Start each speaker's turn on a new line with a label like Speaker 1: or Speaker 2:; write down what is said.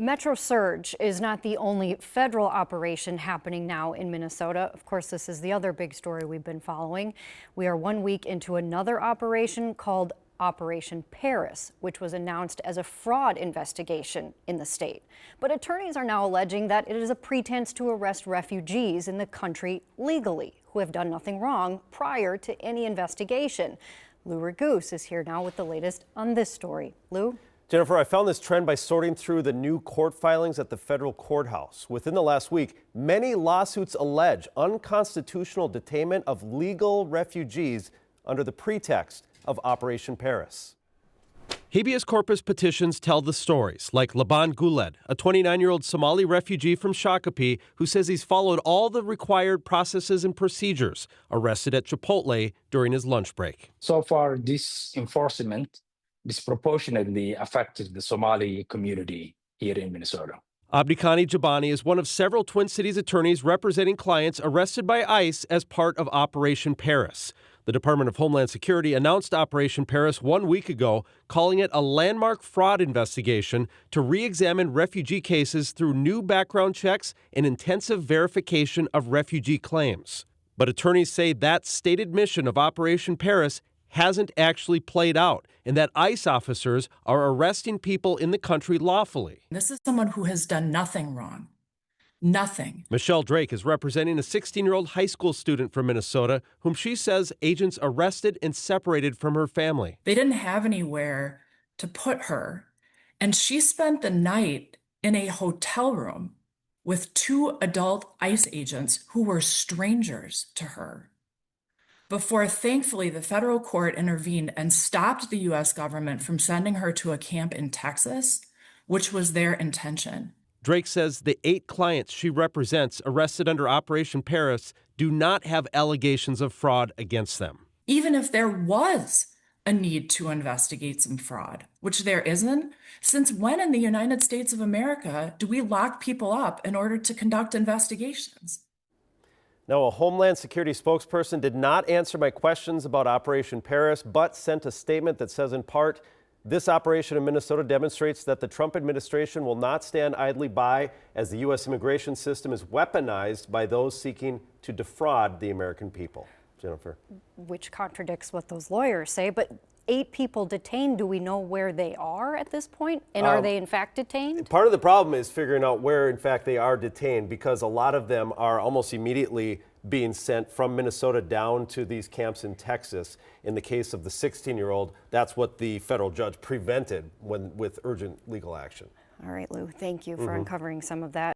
Speaker 1: Metro Surge is not the only federal operation happening now in Minnesota. Of course, this is the other big story we've been following. We are 1 week into another operation called Operation Paris, which was announced as a fraud investigation in the state. But attorneys are now alleging that it is a pretense to arrest refugees in the country legally who have done nothing wrong prior to any investigation. Lou Raguse is here now with the latest on this story. Lou?
Speaker 2: Jennifer, I found this trend by sorting through the new court filings at the federal courthouse. Within the last week, many lawsuits allege unconstitutional detainment of legal refugees under the pretext of Operation Paris.
Speaker 3: Habeas corpus petitions tell the stories, like Laban Guled, a 29-year-old Somali refugee from Shakopee who says he's followed all the required processes and procedures, arrested at Chipotle during his lunch break.
Speaker 4: So far, this enforcement disproportionately affected the Somali community here in Minnesota.
Speaker 3: Abdikhani Jabani is one of several Twin Cities attorneys representing clients arrested by ICE as part of Operation Paris. The Department of Homeland Security announced Operation Paris 1 week ago, calling it a landmark fraud investigation to re-examine refugee cases through new background checks and intensive verification of refugee claims. But attorneys say that stated mission of Operation Paris hasn't actually played out, and that ICE officers are arresting people in the country lawfully.
Speaker 5: This is someone who has done nothing wrong. Nothing.
Speaker 3: Michelle Drake is representing a 16-year-old high school student from Minnesota whom she says agents arrested and separated from her family.
Speaker 5: They didn't have anywhere to put her, and she spent the night in a hotel room with 2 adult ICE agents who were strangers to her, before thankfully the federal court intervened and stopped the U.S. government from sending her to a camp in Texas, which was their intention.
Speaker 3: Drake says the 8 clients she represents arrested under Operation Paris do not have allegations of fraud against them.
Speaker 5: Even if there was a need to investigate some fraud, which there isn't, since when in the United States of America do we lock people up in order to conduct investigations?
Speaker 2: Now, a Homeland Security spokesperson did not answer my questions about Operation Paris, but sent a statement that says, in part, this operation in Minnesota demonstrates that the Trump administration will not stand idly by as the U.S. immigration system is weaponized by those seeking to defraud the American people. Jennifer.
Speaker 1: Which contradicts what those lawyers say, but 8 people detained, do we know where they are at this point? And are they in fact detained?
Speaker 2: Part of the problem is figuring out where in fact they are detained, because a lot of them are almost immediately being sent from Minnesota down to these camps in Texas. In the case of the 16-year-old, that's what the federal judge prevented with urgent legal action.
Speaker 1: All right, Lou, thank you for uncovering some of that.